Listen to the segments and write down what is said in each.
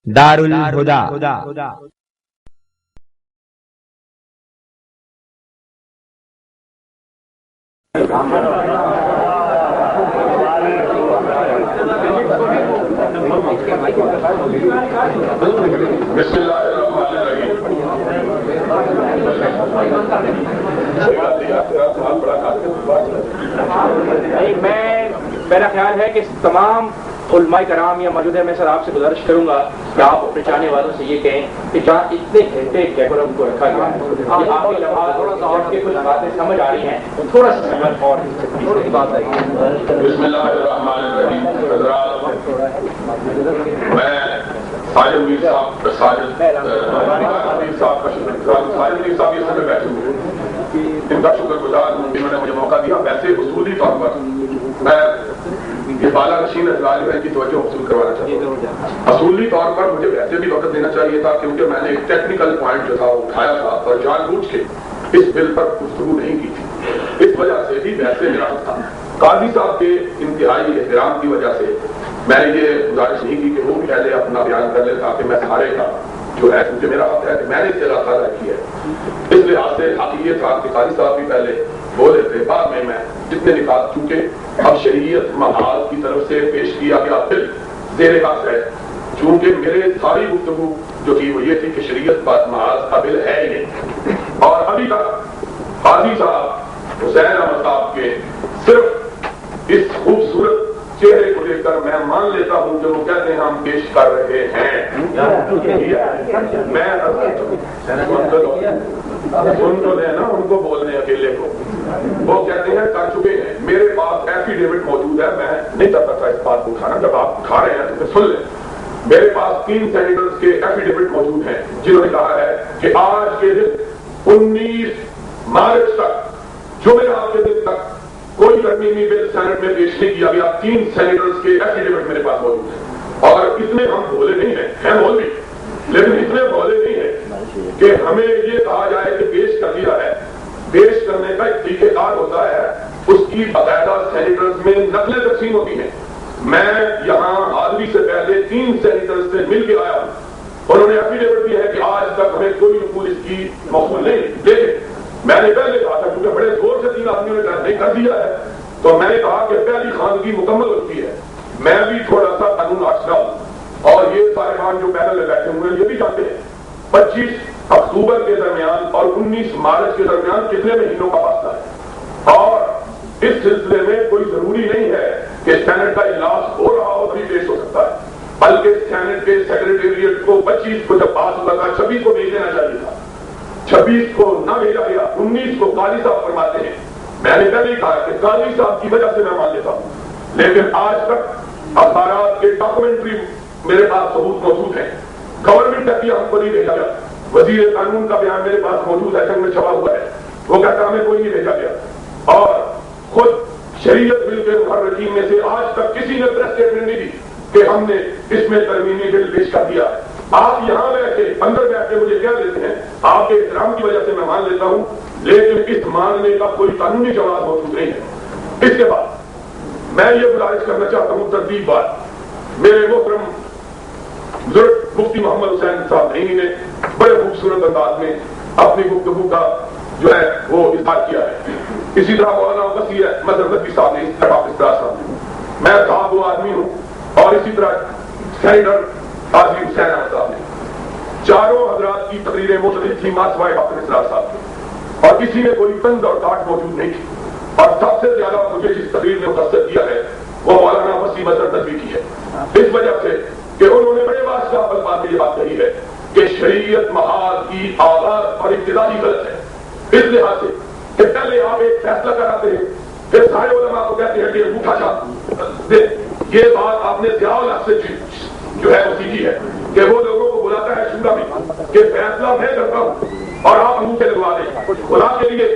دار الہدی۔ بسم اللہ الرحمن الرحیم۔ میرا خیال ہے کہ تمام علماء کرام یا موجود ہے، میں سر آپ سے گزارش کروں گا کہ آپ اپنے چاہنے والوں سے یہ کہیں کہ جہاں اتنے گھنٹے کیمروں کو رکھا گیا ہے، یہ آپ کی لمحات تھوڑا سا اور کے کچھ باتیں سمجھ آ رہی ہیں، تھوڑا سا سمجھ اور بات آئی۔ بسم اللہ الرحمن الرحیم۔ حضرات، میں ساجد میر صاحب صاحب یہ سب بیٹھے ہوئے ان کا شکر گزار ہوں، انہوں نے مجھے موقع دیا۔ ویسے اصولی طور پر میں یہ بالا نشین اضلاع کی توجہ حاصل کروانا چاہتا ہوں۔ اصولی طور پر مجھے ویسے بھی وقت دینا چاہیے تھا، کیونکہ میں نے ایک ٹیکنیکل پوائنٹ جو تھا اٹھایا تھا اور جان بوجھ کے اس بل پر گفتگو نہیں کی تھی، اس وجہ سے بھی ویسے میرا حق تھا۔ قاضی صاحب کے انتہائی احترام کی وجہ سے میں نے یہ گزارش نہیں کی کہ وہ بھی پہلے اپنا بیان کر لے تاکہ میں سارے کا جو ہے، کیونکہ میرا حق ہے کہ میں نے استغاثہ ادا کی ہے۔ اس لحاظ سے حق یہ تھا کہ قاضی صاحب بھی پہلے بولے تھے، بعد میں جتنے نکات، چونکہ اب شریعت محاذ کی طرف سے پیش کیا گیا بل زیر بحث ہے، چونکہ میرے ساری گفتگو جو تھی وہ یہ تھی کہ شریعت محاذ کا بل ہے ہی نہیں، اور ابھی تک قاضی صاحب حسین احمد صاحب کے صرف اس خوبصورت چہرے کو دیکھ کر میں مان لیتا ہوں کہ وہ کہتے ہیں ہم پیش کر رہے ہیں۔ میں سن تو لیں نا ان کو بولنے اکیلے کو، وہ کہتے ہیں کر چکے ہیں۔ میرے پاس ایفیڈیوٹ موجود ہے، میں نہیں کر سکتا اس بات کو اٹھانا، جب آپ اٹھا رہے ہیں تو پھر سن لیں۔ میرے پاس 3 سینیٹرز کے ایفیڈیوٹ موجود ہیں جنہوں نے کہا ہے کہ آج کے دن 19 مارچ تک، جمعرات کے دن تک کوئی ترمیمی بل سینٹ میں پیش نہیں کیا گیا۔ 3 سینیٹرز کے ایفیڈیوٹ میرے پاس موجود ہیں، اور اتنے ہم بھولے نہیں ہیں مولوی، لیکن اتنے بھولے نہیں ہیں کہ ہمیں یہ کہا جائے کہ پیش کر دیا ہے۔ پیش کرنے کا ایک طریقہ کار ہوتا ہے، اس کی باقاعدہ سینیٹرز میں نقلیں تقسیم ہوتی ہیں۔ میں یہاں حاضری سے پہلے 3 سینیٹرز سے مل کے آیا ہوں، انہوں نے ایفیڈیوٹ دیا ہے کہ آج تک ہمیں کوئی نقول اس کی موصول نہیں، لیکن میں نے پہلے کہا تھا کیونکہ بڑے زور سے 3 آدمیوں نے نہیں کر دیا ہے، تو میں نے کہا کہ پہلی خواندگی مکمل ہوتی ہے۔ میں بھی تھوڑا سا قانون آشنا ہوں، اور یہ صاحبان جو پینل میں بیٹھے ہوئے ہیں یہ بھی جانتے ہیں 25 اکتوبر کے درمیان اور 19 مارچ کے درمیان کتنے مہینوں کا فاصلہ ہے، اور اس سلسلے میں کوئی ضروری نہیں ہے کہ سینٹ کا اجلاس ہو رہا ہو تبھی پیش ہو سکتا ہے، بلکہ سینٹ کے سیکریٹریٹ کو 25 کو جب پاس ہوتا تھا 26 کو بھیج دینا چاہیے تھا، 26 کو نہ بھیجا گیا، 19 کو قاضی صاحب فرماتے ہیں۔ میں نے پہلے کہا کہ قاضی صاحب کی وجہ سے میں مان لیتا ہوں، لیکن آج تک اخبارات کے ڈاکومنٹری میرے پاس ثبوت موجود ہیں، گورنمنٹ تک ہم کو نہیں بھیجا گیا۔ وزیر قانون کا بیان میرے پاس موجود ہے، جنگ میں چھپا ہوا ہے، وہ کہتا ہمیں کوئی نہیں بھیجا گیا، اور خود شریعت بل کے محرکین میں سے آج تک کسی نے پریس اسٹیٹمنٹ نہیں دی کہ ہم نے اس میں ترمیمی بل پیش کر دیا۔ آپ یہاں بیٹھے اندر بیٹھ کے مجھے کہہ دیتے ہیں، آپ کے احترام کی وجہ سے میں مان لیتا ہوں، لیکن اس ماننے کا کوئی قانونی جواز موجود نہیں ہے۔ اس کے بعد میں یہ گزارش کرنا چاہتا ہوں، ترتیب بات میرے محترم بزرگ مفتی محمد حسین صاحب نعیمی نے بڑے خوبصورت انداز میں اپنی گفتگو کا جو ہے وہ اظہار کیا ہے۔ اسی طرح مولانا وسیع مظہر ندوی صاحب نے اس طرح میں صاحب وہ آدمی ہوں، اور اسی طرح سینیٹر قاضی حسین احمد صاحب نے، چاروں حضرات کی تقریریں مختلف تھیں ماں سوائے ڈاکٹر اسرار صاحب کی، اور کسی میں کوئی تند اور کاٹ موجود نہیں تھی، اور سب سے زیادہ مجھے جس تقریر نے متاثر کیا ہے وہ مولانا وسیع مظہر ندوی کی ہے، اس وجہ سے کہ انہوں نے بڑے واضح الفاظ میں یہ بات کہی ہے کہ شریعت محاذ کی آغاز اور ابتدا ہی غلط ہے، اس لحاظ سے کہ پہلے آپ ایک فیصلہ کراتے ہیں، پھر سارے علماء کو کہتے ہیں کہ انگوٹھا چھاپ دے۔ یہ بات آپ نے ضیاء الحق سے جو ہے وہ سیکھی ہے کہ وہ لوگوں کو بلاتا ہے شورا میں کہ فیصلہ میں کرتا ہوں اور آپ انگوٹھے لگوا دیں۔ خدا کے لیے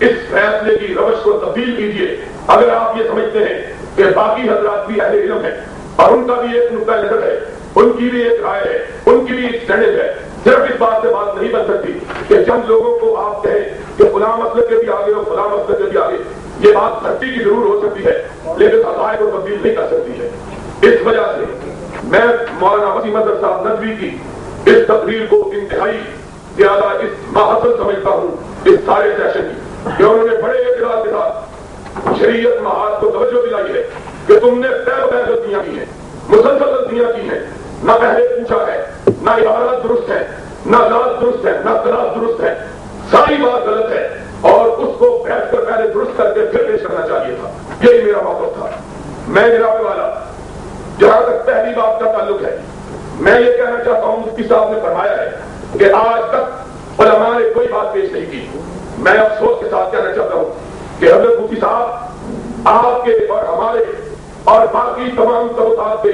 اس فیصلے کی روش کو تبدیل کیجیے۔ اگر آپ یہ سمجھتے ہیں کہ باقی حضرات بھی اہل علم ہیں اور ان کا بھی ایک نقطہ نظر ہے، ان کی بھی ایک رائے ہے، ان کی بھی ایک اسٹینڈرڈ ہے، صرف اس بات سے بات نہیں بن سکتی کہ چند لوگوں کو آپ کہیں کہ فلاں مسئلے کے بھی آگے اور فلاں مسئلے کے بھی آگے، یہ بات سختی کی ضرور ہو سکتی ہے لیکن عقائد کو تبدیل نہیں کر سکتی ہے۔ اس وجہ سے میں مولانا وسیم اظہر صاحب ندوی کی اس تقریر کو انتہائی زیادہ اس محفل سمجھتا ہوں اس سارے سیشن کی، کہ انہوں نے بڑے اعتراض کے ساتھ شریعت محاذ کو توجہ دلائی ہے کہ تم نے پہ غلطیاں کی ہیں، مسلسل غلطیاں کی ہیں، نہ پہلے پوچھا ہے، نہ عبارت درست ہے، نہ لفظ درست ہے، نہ قراءت درست ہے، ساری بات غلط ہے، اور اس کو بیٹھ کر پہلے درست کر کے پھر پیش کرنا چاہیے تھا۔ یہی میرا موقف تھا۔ میں جناب والا جہاں تک پہلی بات کا تعلق ہے، میں یہ کہنا چاہتا ہوں، مفتی صاحب نے فرمایا ہے کہ آج تک علماء نے کوئی بات پیش نہیں کی۔ میں افسوس کے ساتھ کہنا چاہتا ہوں کہ حضرت مفتی صاحب آپ کے اور ہمارے اور باقی تمام طبقات کے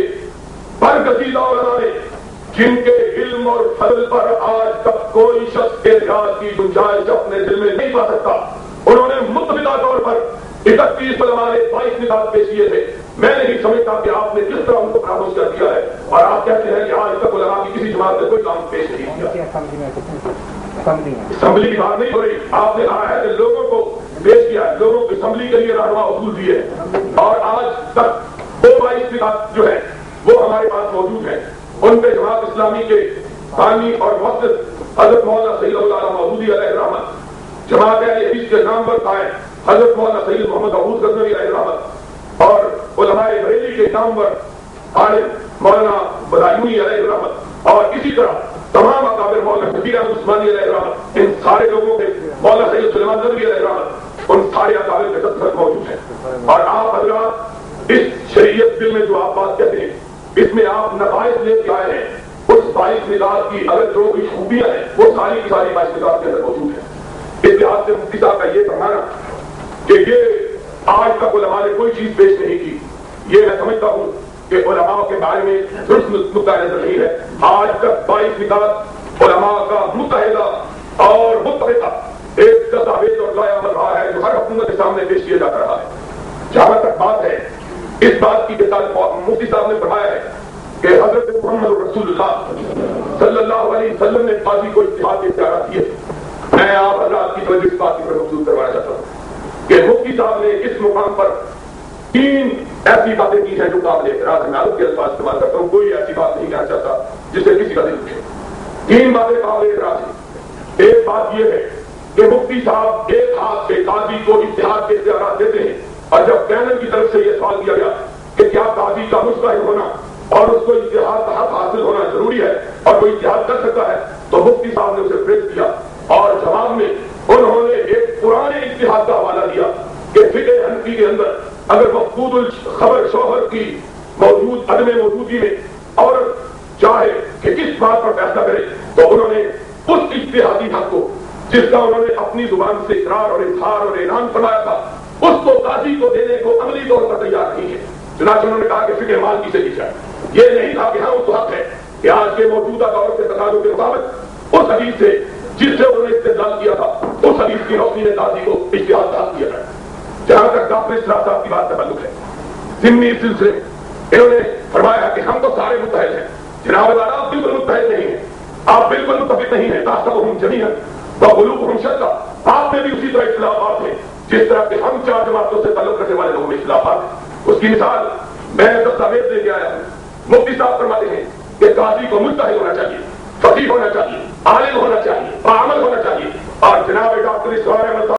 برگزیدہ علماء نے، جن کے علم اور فضل پر آج تک کوئی شخص اعتراض کی گنجائش اپنے دل میں نہیں پا سکتا، انہوں نے متفقہ طور پر 31 علماء نے 22 نکات پیش کیے تھے۔ میں نہیں سمجھتا کہ آپ نے کس طرح ان کو خاموش کر دیا ہے، اور آپ کہتے ہیں کہ آج تک علماء کی کسی جماعت نے کوئی کام پیش نہیں کیا۔ اسمبلی کی بات نہیں ہو رہی، آپ نے کہا ہے کہ لوگوں کو پیش کیا ہے، لوگوں کو اسمبلی کے لیے رہنما اصول دیے ہیں، اور آج تک 22 نکات جو ہے وہ ہمارے پاس موجود ہیں۔ ان پہ جماعت اسلامی کے بانی اور مؤسس حضرت مولانا سید اللہ مودودی علیہ الرحمت، جماعت اہل حدیث کے نام پر قائم حضرت مولانا سید محمد محمود غزنوی علیہ الرحمت، اور علماء بریلی کے نام پر عالم مولانا بدایونی علیہ الرحمت، اور اسی طرح تمام اکابر مولانا شبیر احمد عثمانی علیہ الرحمت، ان سارے لوگوں کے مولانا سید سلیمان ندوی علیہ الرحمت، ان سارے اکابر کے دستخط موجود ہیں۔ اور آپ حضرات اس شریعت بل میں جو آپ بات کہتے ہیں، اس میں آپ نقائص لے کے آئے ہیں، اس 22 نکات کی اگر جو بھی خوبیاں ہیں وہ ساری کی ساری 22 نکات کے اندر موجود ہیں۔ اس لحاظ سے مفتی صاحب کا یہ فرمانا کہ یہ آج تک علماء نے کوئی چیز پیش نہیں کی، یہ میں سمجھتا ہوں کہ علماء کے بارے میں درست نقطہ نظر نہیں ہے۔ آج تک 22 نکات علماء کا متحدہ اور متفقہ ایک دستاویز اور لائحہ بن رہا ہے جو ہر حکومت کے سامنے پیش کیا جاتا رہا ہے۔ جہاں تک بات ہے اس بات کی کہ مفتی صاحب نے فرمایا ہے کہ حضرت محمد رسول اللہ صلی اللہ علیہ وسلم نے قاضی کو اجتہاد کے اختیارات دیے۔ میں آپ حضرات کی توجہ اس بات کی طرف مبذول کروانا چاہتا ہوں کہ مفتی صاحب نے اس مقام پر 3 ایسی باتیں کی ہیں جو قابل اعتراض ہیں۔ میں عرب کے الفاظ استعمال کرتا ہوں، کوئی ایسی بات نہیں کہنا چاہتا جس سے کسی کا دل دکھے۔ 3 باتیں قابل اعتراض ہیں۔ ایک بات یہ ہے کہ مفتی صاحب ایک ہاتھ سے قاضی کو اجتہاد کے اختیارات دیتے ہیں، اور جب پینل کی طرف سے یہ سوال کیا گیا کہ کیا قاضی کا مجتہد ہونا اور اس کو اجتہاد کا حق حاصل ہونا ضروری ہے اور وہ اجتہاد کر سکتا ہے، تو مفتی صاحب نے اسے فریز کیا، اور جواب میں انہوں نے ایک پرانے اجتہاد کا حوالہ دیا کہ فقہ حنفی کے اندر اگر مفقود الخبر شوہر کی عدم موجودگی میں عورت چاہے کہ کس بات پر فیصلہ کرے، تو انہوں نے اس اجتہادی حق کو جس کا انہوں نے اپنی زبان سے اقرار اور اظہار اور اعلان فرمایا تھا، اس کو قاضی کو دینے کو عملی طور پر تیار نہیں ہے۔ چنانچہ انہوں نے کہا کہ فقہ مالکی سے پیچھا ہے۔ یہ نہیں تھا کہ ہاں اس حق ہے کہ آج کے موجودہ دور کے تقاضوں کے مطابق اس حدیث سے جس سے انہوں نے استدلال کیا تھا، اس حدیث کی روشنی میں قاضی کو اجتہاد حاصل کیا ہے۔ جہاں تک ڈاکٹر اسرار صاحب کی بات کا تعلق ہے، ضمنی سلسلے میں انہوں نے فرمایا کہ ہم تو سارے متحد ہیں۔ جناب والا آپ بالکل متحد نہیں ہیں، آپ بالکل متفق نہیں ہیں۔ تحسبهم جميعا وقلوبهم شتى، آپ میں بھی اسی طرح اختلافات ہیں جس طرح کہ ہم 4 جماعتوں سے تعلق رکھنے والے لوگوں میں اختلافات ہیں۔ اس کی مثال میں دستاویز لے کے آیا ہوں۔ مفتی صاحب فرماتے ہیں کہ قاضی کو مجتہد ہونا چاہیے، فقیہ ہونا چاہیے، عالم ہونا چاہیے، عامل ہونا چاہیے، اور جناب ڈاکٹر اسرار احمد